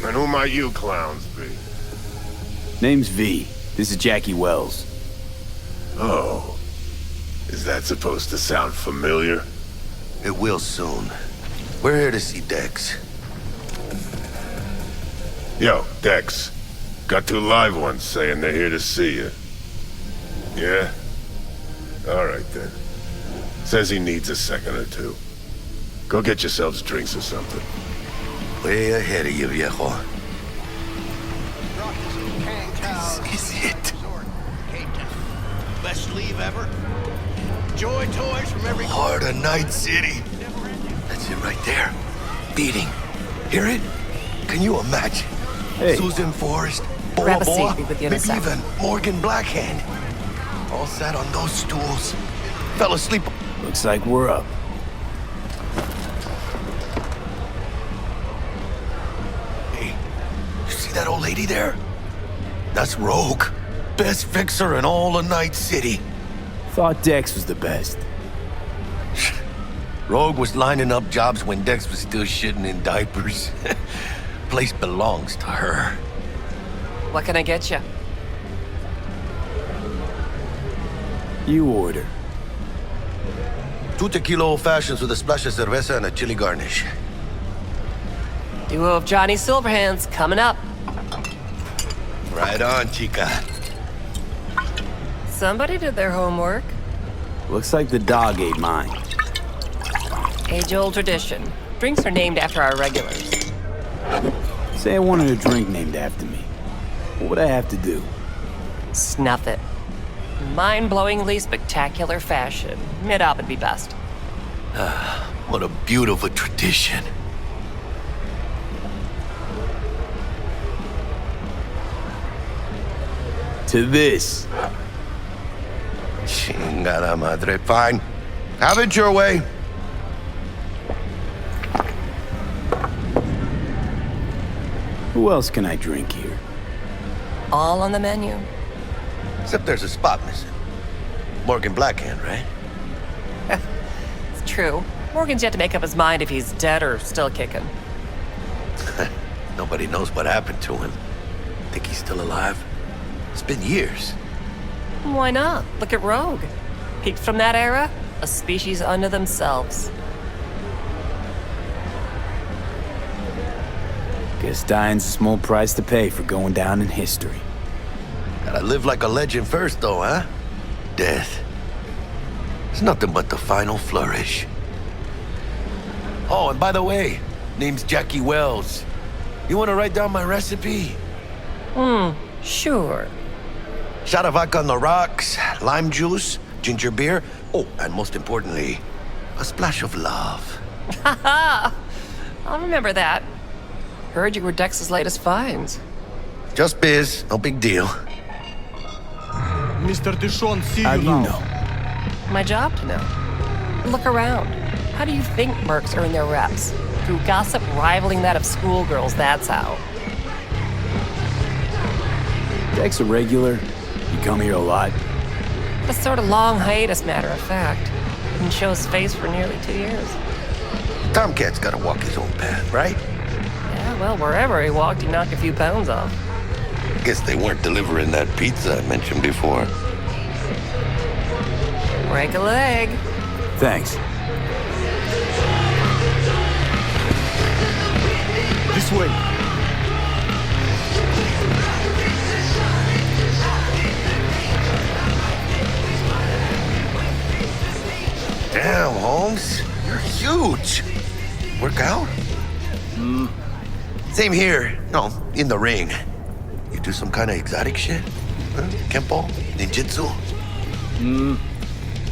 And who might you clowns be? Name's V. This is Jackie Wells. Oh. Is that supposed to sound familiar? It will soon. We're here to see Dex. Yo, Dex. Got two live ones saying they're here to see you. Yeah? Alright then. Says he needs a second or two. Go get yourselves drinks or something. Way ahead of you, viejo. This is it. Best leave ever. Joy toys from every Heart of Night City. That's it right there. Beating. Hear it? Can you imagine? Hey. Susan Forrest, Grab a Boa seat, Boa, be with you in a maybe sec. even Morgan Blackhand. All sat on those stools. Fell asleep. Looks like we're up. Hey, you see that old lady there? That's Rogue. Best fixer in all of Night City. Thought Dex was the best. Rogue was lining up jobs when Dex was still shitting in diapers. Place belongs to her. What can I get you? You order. 2 tequila old fashions with a splash of cerveza and a chili garnish. Duo of Johnny Silverhands coming up. Right on, chica. Somebody did their homework. Looks like the dog ate mine. Age-old tradition. Drinks are named after our regulars. Say I wanted a drink named after me. What would I have to do? Snuff it. Mind-blowingly spectacular fashion. Mid-op would be best. What a beautiful tradition. To this. Chingada madre. Fine. Have it your way. Who else can I drink here? All on the menu. Except there's a spot missing. Morgan Blackhand, right? It's true. Morgan's yet to make up his mind if he's dead or still kicking. Nobody knows what happened to him. Think he's still alive? It's been years. Why not? Look at Rogue. Peaks from that era, a species unto themselves. Guess dying's a small price to pay for going down in history. Gotta live like a legend first, though, huh? Death. It's nothing but the final flourish. Oh, and by the way, name's Jackie Wells. You wanna write down my recipe? Sure. Shot of vodka on the rocks, lime juice, ginger beer. Oh, and most importantly, a splash of love. Haha! I'll remember that. Heard you were Dex's latest finds. Just biz, no big deal. Mr. Dishon, see How you do you now. know? My job to know. Look around. How do you think mercs earn their reps? Through gossip rivaling that of schoolgirls, that's how. Dex a regular? You come here a lot? A sort of long hiatus, matter of fact. Didn't show his face for nearly 2 years. Tomcat's gotta walk his own path, right? Yeah, well, wherever he walked, he knocked a few pounds off. Guess they weren't delivering that pizza I mentioned before. Break a leg. Thanks. This way. Damn, Holmes. You're huge. Work out? Same here. No, in the ring. You do some kind of exotic shit? Huh? Kempo? Ninjutsu?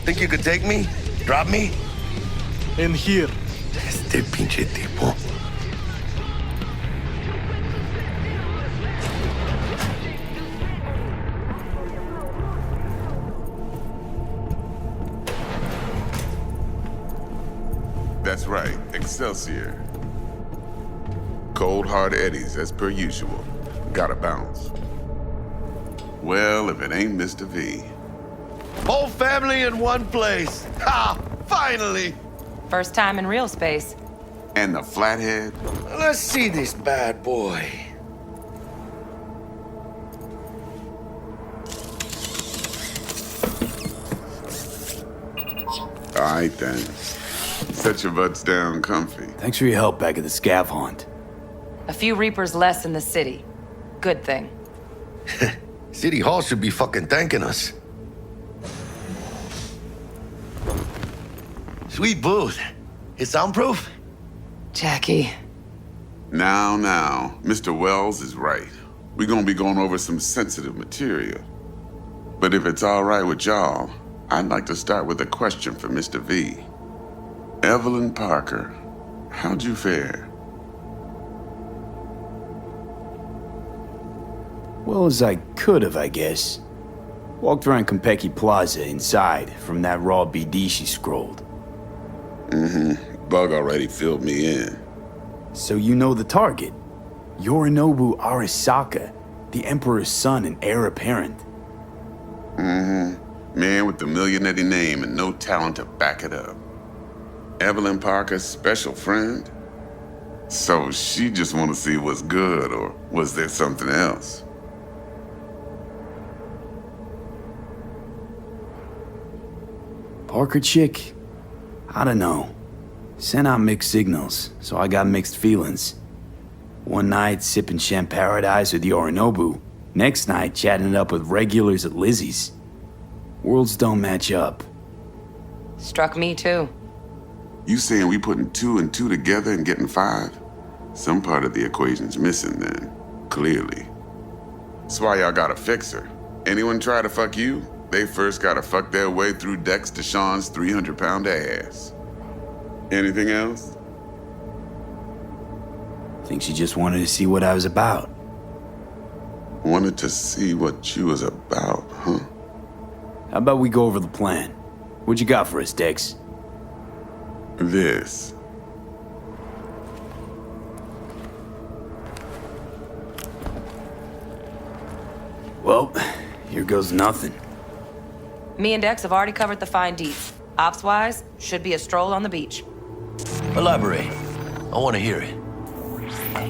Think you could take me? Drop me? In here. Este pinche tipo. That's right, Excelsior. Cold hard eddies as per usual. Gotta bounce. Well, if it ain't Mr. V. Whole family in one place. Ha! Finally! First time in real space. And the flathead? Let's see this bad boy. right then. Set your butts down comfy. Thanks for your help back at the scav hunt. A few Reapers less in the city. Good thing. City Hall should be fucking thanking us. Sweet booth. It's soundproof? Jackie. Now, Mr. Wells is right. We're gonna be going over some sensitive material. But if it's all right with y'all, I'd like to start with a question for Mr. V. Evelyn Parker, how'd you fare? Well as I could have, I guess. Walked around Konpeki Plaza inside from that raw BD she scrolled. Bug already filled me in. So you know the target. Yorinobu Arasaka, the Emperor's son and heir apparent. Man with the millionaire name and no talent to back it up. Evelyn Parker's special friend? So she just want to see what's good, or was there something else? Parker chick? I don't know. Sent out mixed signals, so I got mixed feelings. One night sipping Champ Paradise with Yorinobu. Next night chatting it up with regulars at Lizzie's. Worlds don't match up. Struck me too. You saying we putting 2 and 2 together and getting 5? Some part of the equation's missing then, clearly. That's why y'all gotta fix her. Anyone try to fuck you, they first gotta fuck their way through Dex Deshawn's 300-pound ass. Anything else? Think she just wanted to see what I was about. Wanted to see what you was about, huh? How about we go over the plan? What you got for us, Dex? This. Well, here goes nothing. Me and Dex have already covered the fine deets. Ops-wise, should be a stroll on the beach. Elaborate. I want to hear it.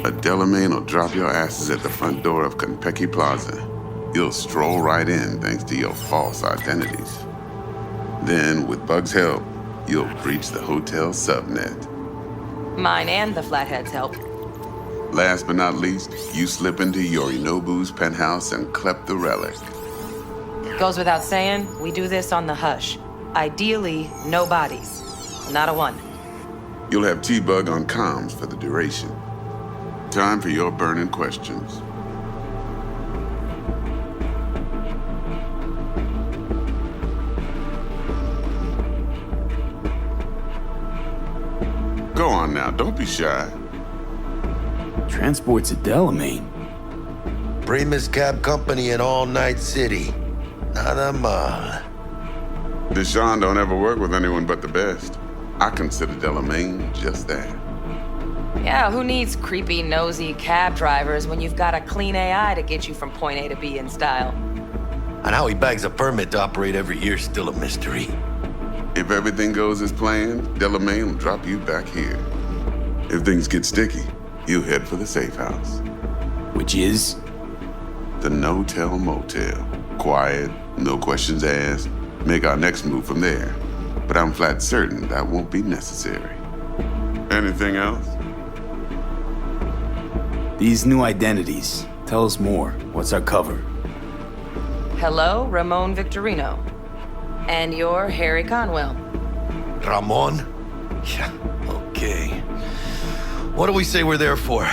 A Delamain will drop your asses at the front door of Konpeki Plaza. You'll stroll right in thanks to your false identities. Then, with Bug's help, you'll breach the hotel subnet. Mine and the Flatheads help. Last but not least, you slip into Yorinobu's penthouse and clep the relic. Goes without saying, we do this on the hush. Ideally, no bodies. Not a one. You'll have T-Bug on comms for the duration. Time for your burning questions. Go on now, don't be shy. Transport's a Delamain. Primus Cab Company in All Night City. Nada mal. Deshawn don't ever work with anyone but the best. I consider Delamain just that. Yeah, who needs creepy, nosy cab drivers when you've got a clean AI to get you from point A to B in style? And how he bags a permit to operate every year is still a mystery. If everything goes as planned, Delamain will drop you back here. If things get sticky, you head for the safe house. Which is? The no-tell motel. Quiet, no questions asked. Make our next move from there. But I'm flat certain that won't be necessary. Anything else? These new identities. Tell us more. What's our cover? Hello, Ramon Victorino. And you're Harry Conwell. Ramon? Yeah, okay. What do we say we're there for?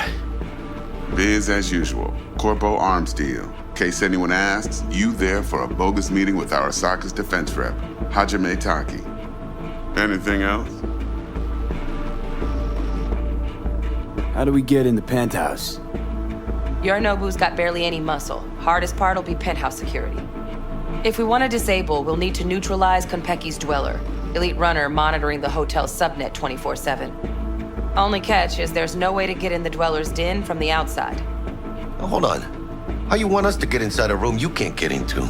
Biz as usual. Corpo arms deal. In case anyone asks, you there for a bogus meeting with Arasaka's defense rep, Hajime Taki. Anything else? How do we get in the penthouse? Yorinobu's got barely any muscle. Hardest part will be penthouse security. If we want to disable, we'll need to neutralize Konpeki's dweller. Elite runner monitoring the hotel's subnet 24/7. Only catch is there's no way to get in the dweller's den from the outside. Now, hold on. How you want us to get inside a room you can't get into?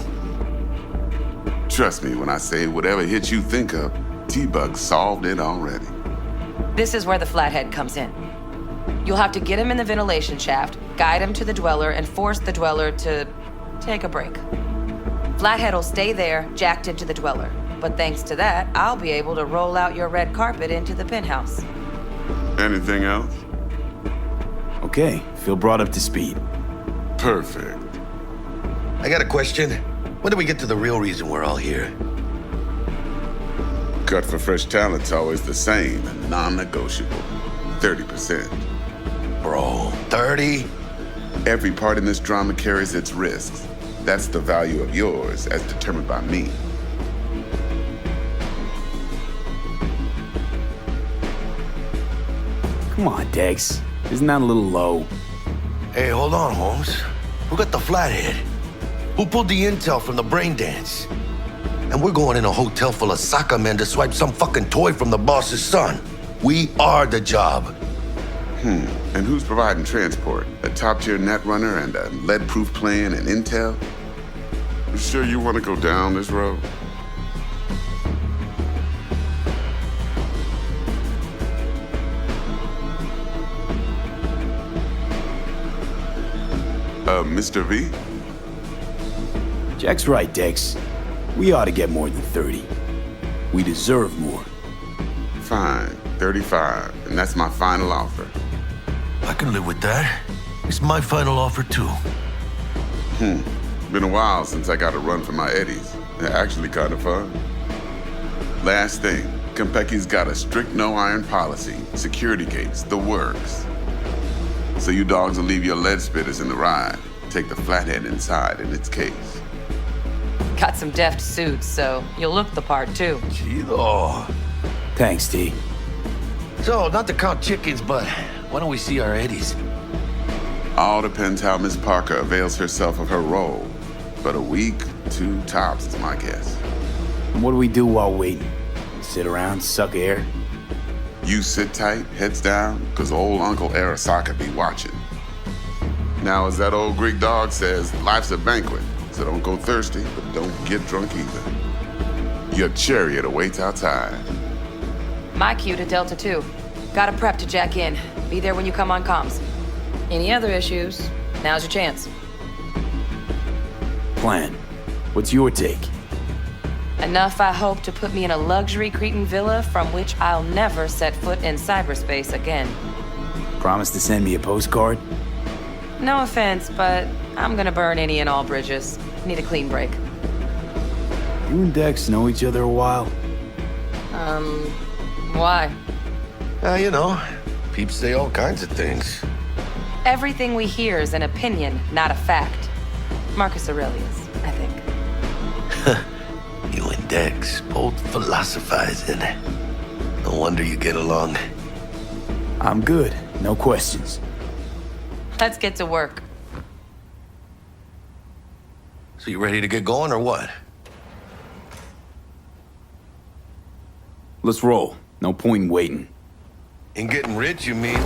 Trust me when I say whatever hit you think of, T-Bug solved it already. This is where the Flathead comes in. You'll have to get him in the ventilation shaft, guide him to the dweller, and force the dweller to take a break. Flathead will stay there, jacked into the dweller. But thanks to that, I'll be able to roll out your red carpet into the penthouse. Anything else? Okay, feel brought up to speed. Perfect. I got a question. When do we get to the real reason we're all here? Cut for fresh talent's always the same and non-negotiable. 30%. Bro, 30? Every part in this drama carries its risks. That's the value of yours as determined by me. Come on, Dex. Isn't that a little low? Hey, hold on, Holmes. Who got the flathead? Who pulled the intel from the brain dance? And we're going in a hotel full of soccer men to swipe some fucking toy from the boss's son. We are the job. And who's providing transport? A top-tier netrunner and a lead-proof plan and intel? You sure you want to go down this road? Mr. V? Jack's right, Dex. We ought to get more than 30. We deserve more. Fine, 35, and that's my final offer. I can live with that. It's my final offer, too. Been a while since I got a run for my eddies. They're actually kind of fun. Last thing, Konpeki's got a strict no-iron policy, security gates, the works. So you dogs will leave your lead spitters in the ride. Take the flathead inside in its case. Got some deft suits, so you'll look the part too. Chido. Thanks, T. So, not to count chickens, but why don't we see our eddies? All depends how Miss Parker avails herself of her role. But a week, 2 tops is my guess. And what do we do while waiting? Sit around, suck air? You sit tight, heads down, cause old Uncle Arasaka be watching. Now, as that old Greek dog says, life's a banquet, so don't go thirsty, but don't get drunk either. Your chariot awaits outside. My cue to Delta 2. Gotta prep to jack in. Be there when you come on comms. Any other issues? Now's your chance. Plan. What's your take? Enough, I hope, to put me in a luxury Cretan villa from which I'll never set foot in cyberspace again. Promise to send me a postcard? No offense, but I'm gonna burn any and all bridges. Need a clean break. You and Dex know each other a while? Why? You know, peeps say all kinds of things. Everything we hear is an opinion, not a fact. Marcus Aurelius, I think. You and Dex, both philosophizing. No wonder you get along. I'm good. No questions. Let's get to work. So you ready to get going or what? Let's roll. No point in waiting. In getting rich, you mean?